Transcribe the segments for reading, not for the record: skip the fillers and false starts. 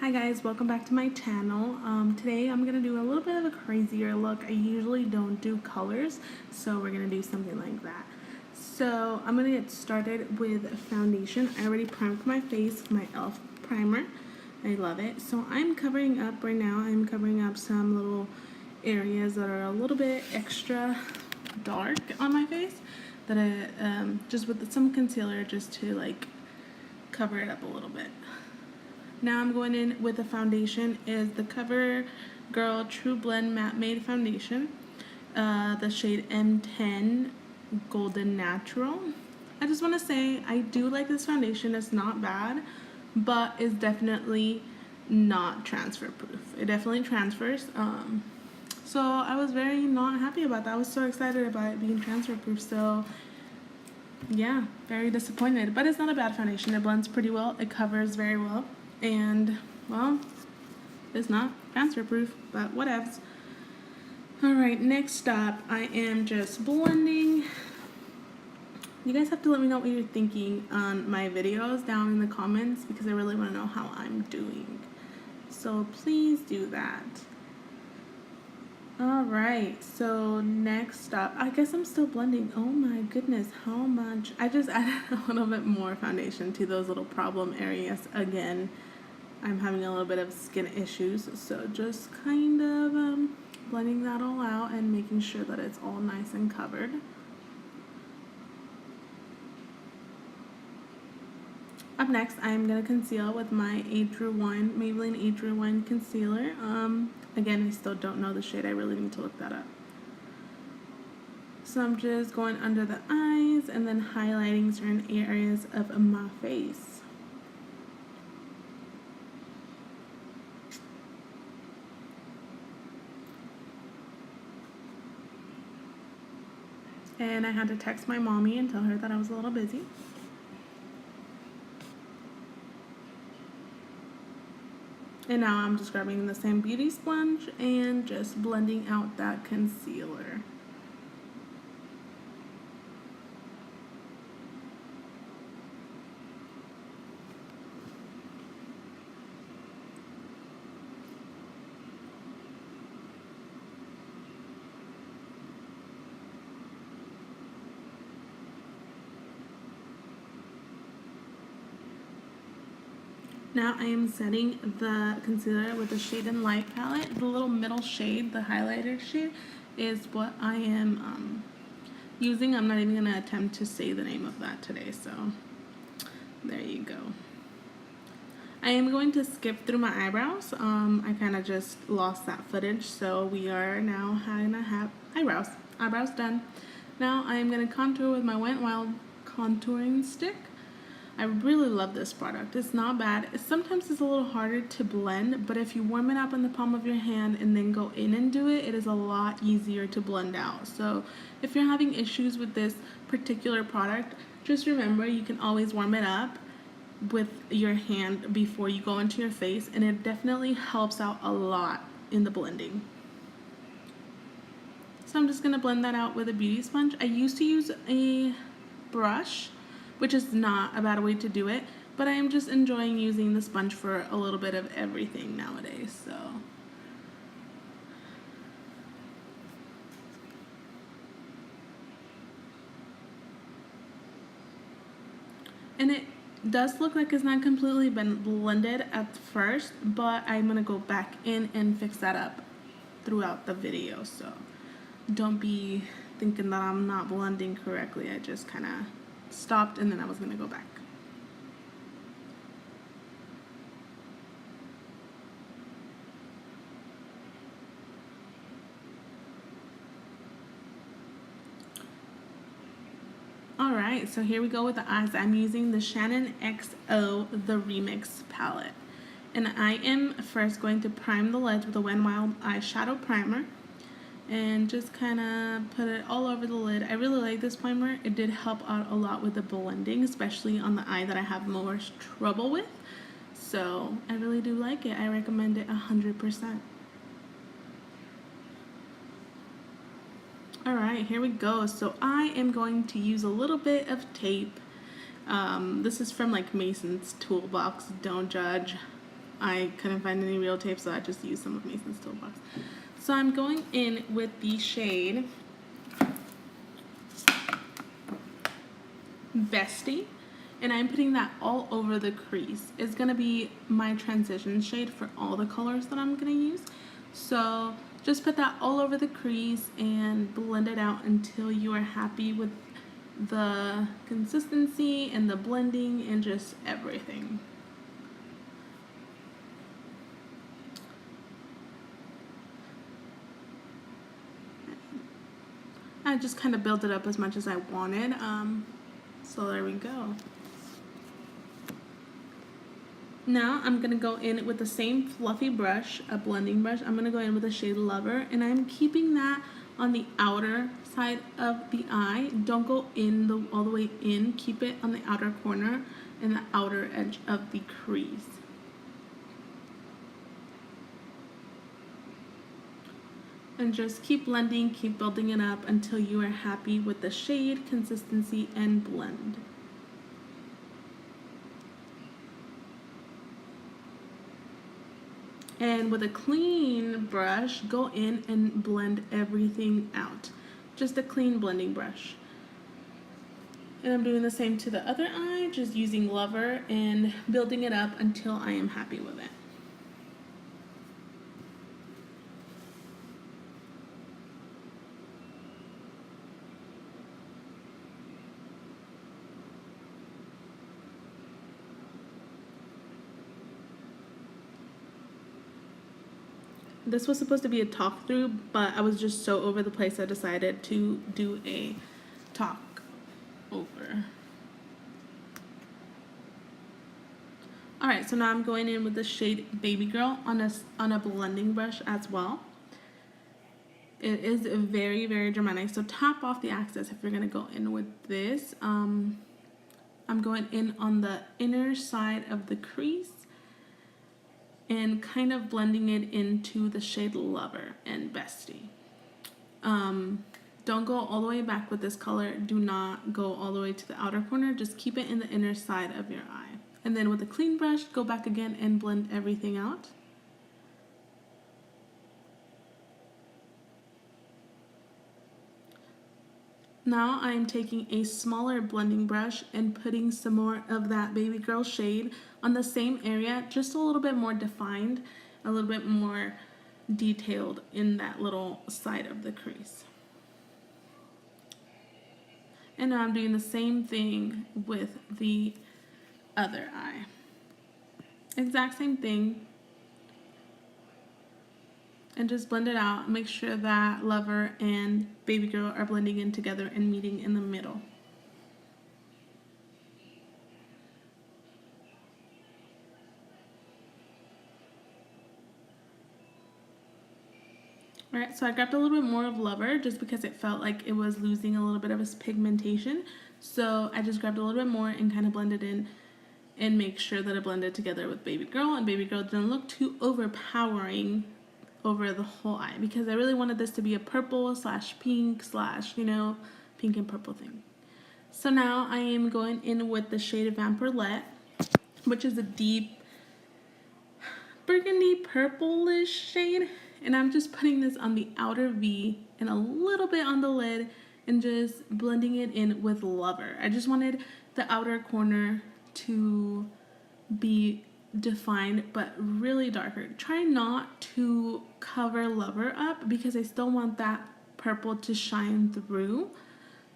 Hi guys, welcome back to my channel. Today I'm going to do a little bit of a crazier look. I usually don't do colors, so we're going to do something like that. So I'm going to get started with foundation. I already primed my face with my e.l.f. primer. I love it. So I'm covering up right now. I'm covering up some little areas that are a little bit extra dark on my face that I just with some concealer just to like cover it up a little bit. Now I'm going in with the foundation is the CoverGirl True Blend Matte Made Foundation, the shade M10 Golden Natural. I just want to say I do like this foundation. It's not bad, but it's definitely not transfer proof. It definitely transfers. So I was very not happy about that. I was so excited about it being transfer proof. So yeah, very disappointed. But it's not a bad foundation. It blends pretty well. It covers very well. And, well, it's not transfer proof, but whatevs. Alright, next up, I am just blending. You guys have to let me know what you're thinking on my videos down in the comments because I really want to know how I'm doing. So please do that. Alright, so next up, I guess I'm still blending. Oh my goodness, how much? I just added a little bit more foundation to those little problem areas again. I'm having a little bit of skin issues, so just kind of blending that all out and making sure that it's all nice and covered. Up next, I'm going to conceal with my Maybelline Age Rewind concealer. Again, I still don't know the shade. I really need to look that up. So I'm just going under the eyes and then highlighting certain areas of my face. And I had to text my mommy and tell her that I was a little busy. And now I'm just grabbing the same beauty sponge and just blending out that concealer. Now I am setting the concealer with the Shade and Light palette. The little middle shade, the highlighter shade, is what I am using. I'm not even going to attempt to say the name of that today, so there you go. I am going to skip through my eyebrows. I kind of just lost that footage, so we are now gonna have eyebrows done. Now I am going to contour with my Wet n Wild contouring stick. I really love this product. It's not bad. Sometimes it's a little harder to blend, but if you warm it up in the palm of your hand and then go in and do it, it is a lot easier to blend out. So if you're having issues with this particular product, just remember you can always warm it up with your hand before you go into your face, and it definitely helps out a lot in the blending. So I'm just going to blend that out with a beauty sponge. I used to use a brush, which is not a bad way to do it, but I am just enjoying using the sponge for a little bit of everything nowadays, so. And it does look like it's not completely been blended at first, but I'm gonna go back in and fix that up throughout the video, so don't be thinking that I'm not blending correctly. I just kind of stopped and then I was going to go back. Alright, so here we go with the eyes. I'm using the shaaanonxo The Remix palette. And I am first going to prime the lids with a Wet n Wild eyeshadow primer. And just kind of put it all over the lid. I really like this primer. It did help out a lot with the blending, especially on the eye that I have more trouble with. So I really do like it. I recommend it 100%. Alright, here we go. So I am going to use a little bit of tape. This is from like Mason's Toolbox, don't judge. I couldn't find any real tape, so I just used some of Mason's toolbox. So I'm going in with the shade Bestie, and I'm putting that all over the crease. It's gonna be my transition shade for all the colors that I'm gonna use. So just put that all over the crease and blend it out until you are happy with the consistency and the blending and just everything. I just kind of built it up as much as I wanted. So there we go. Now I'm going to go in with the same fluffy brush, a blending brush. I'm going to go in with the shade Lover, and I'm keeping that on the outer side of the eye. Don't go in all the way in. Keep it on the outer corner and the outer edge of the crease. And just keep blending, keep building it up until you are happy with the shade, consistency, and blend. And with a clean brush, go in and blend everything out. Just a clean blending brush. And I'm doing the same to the other eye, just using Lover and building it up until I am happy with it. This was supposed to be a talk through, but I was just so over the place I decided to do a talk over. Alright, so now I'm going in with the shade Baby Girl on a blending brush as well. It is very, very dramatic. So tap off the axis if you're going to go in with this. I'm going in on the inner side of the crease and kind of blending it into the shade Lover and Bestie. Don't go all the way back with this color. Do not go all the way to the outer corner. Just keep it in the inner side of your eye. And then with a clean brush, go back again and blend everything out. Now I'm taking a smaller blending brush and putting some more of that Baby Girl shade on the same area, just a little bit more defined, a little bit more detailed in that little side of the crease. And now I'm doing the same thing with the other eye. Exact same thing. And just blend it out. Make sure that Lover and Baby Girl are blending in together and meeting in the middle. Alright, so I grabbed a little bit more of Lover just because it felt like it was losing a little bit of its pigmentation. So I just grabbed a little bit more and kind of blended in and make sure that it blended together with Baby Girl. And Baby Girl didn't look too overpowering over the whole eye because I really wanted this to be a purple slash pink slash, you know, pink and purple thing. So now I am going in with the shade Vampirelette, which is a deep burgundy purplish shade. And I'm just putting this on the outer V and a little bit on the lid and just blending it in with Lover. I just wanted the outer corner to be defined but really darker. Try not to cover Lover up because I still want that purple to shine through.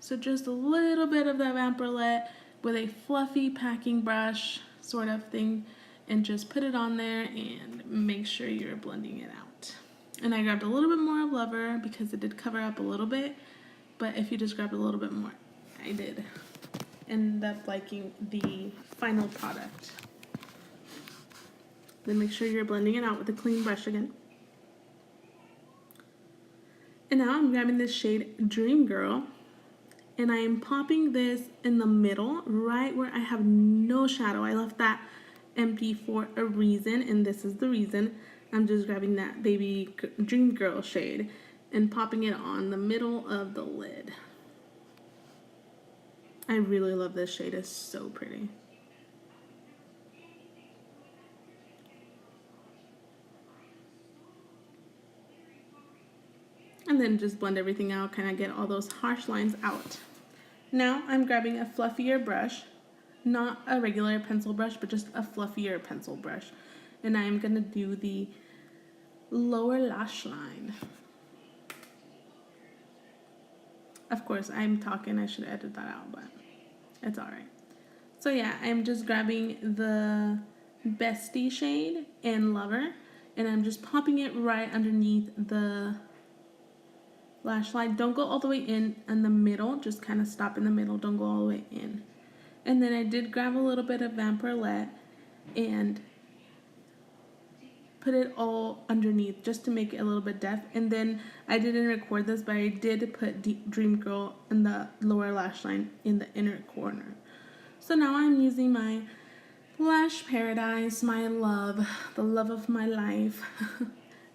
So just a little bit of that Vampirelette with a fluffy packing brush sort of thing and just put it on there and make sure you're blending it out. And I grabbed a little bit more of Lover because it did cover up a little bit, but if you just grab a little bit more, I did end up liking the final product. Then make sure you're blending it out with a clean brush again. And now I'm grabbing this shade Dream Girl and I am popping this in the middle, right where I have no shadow. I left that empty for a reason, and this is the reason. I'm just grabbing that Baby Dream Girl shade and popping it on the middle of the lid. I really love this shade. It's so pretty. and then just blend everything out, kind of get all those harsh lines out. Now I'm grabbing a fluffier brush, not a regular pencil brush, but just a fluffier pencil brush. And I'm going to do the lower lash line. Of course, I'm talking, I should edit that out, but it's alright. So yeah, I'm just grabbing the Bestie shade and Lover, and I'm just popping it right underneath the lash line. Don't go all the way in the middle, just kind of stop in the middle, don't go all the way in. And then I did grab a little bit of Vampirelette and put it all underneath just to make it a little bit depth. And then I didn't record this, but I did put Dream Girl in the lower lash line in the inner corner. So now I'm using my Lash Paradise, my love, the love of my life.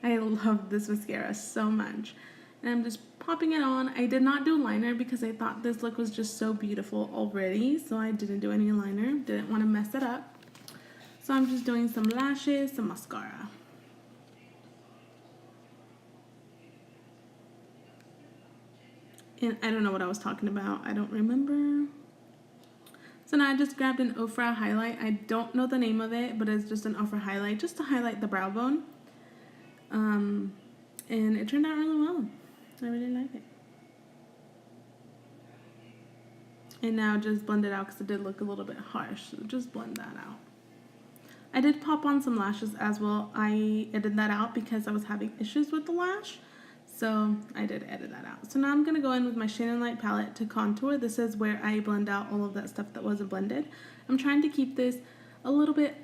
I love this mascara so much. And I'm just popping it on. I did not do liner because I thought this look was just so beautiful already. So I didn't do any liner. Didn't want to mess it up. So I'm just doing some lashes, some mascara. And I don't know what I was talking about. I don't remember. So now I just grabbed an Ofra highlight. I don't know the name of it, but it's just an Ofra highlight just to highlight the brow bone. And it turned out really well. I really like it. And now just blend it out because it did look a little bit harsh. So just blend that out. I did pop on some lashes as well. I edited that out because I was having issues with the lash. So I did edit that out. So now I'm going to go in with my Shine and Light palette to contour. This is where I blend out all of that stuff that wasn't blended. I'm trying to keep this a little bit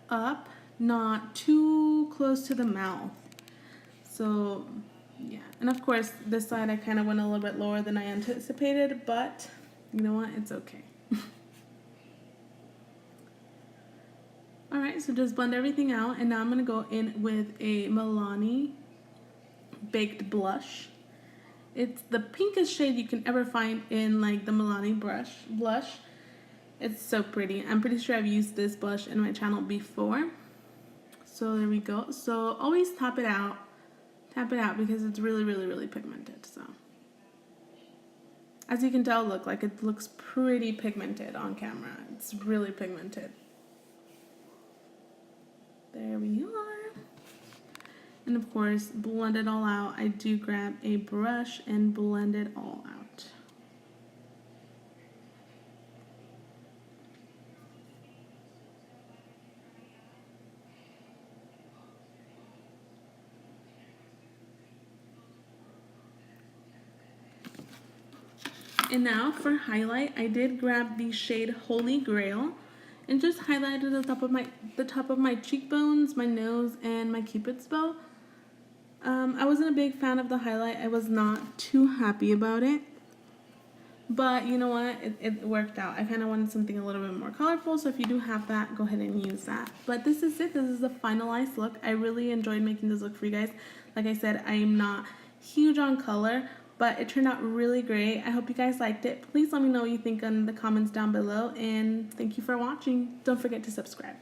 up, not too close to the mouth. So yeah, and of course this side I kind of went a little bit lower than I anticipated, but you know what, it's okay. Alright, so just blend everything out, and now I'm going to go in with a Milani Baked Blush. It's the pinkest shade you can ever find in like the Milani blush. It's so pretty. I'm pretty sure I've used this blush in my channel before. So there we go. So always tap it out because it's really, really, really pigmented. So as you can tell, look, like it looks pretty pigmented on camera. It's really pigmented. There we are. And of course, blend it all out. I do grab a brush and blend it all out. And now for highlight, I did grab the shade Holy Grail and just highlighted the top of my cheekbones, my nose, and my Cupid's bow. I wasn't a big fan of the highlight. I was not too happy about it. But you know what? It worked out. I kind of wanted something a little bit more colorful. So if you do have that, go ahead and use that. But this is it. This is the finalized look. I really enjoyed making this look for you guys. Like I said, I am not huge on color, but it turned out really great. I hope you guys liked it. Please let me know what you think in the comments down below. And thank you for watching. Don't forget to subscribe.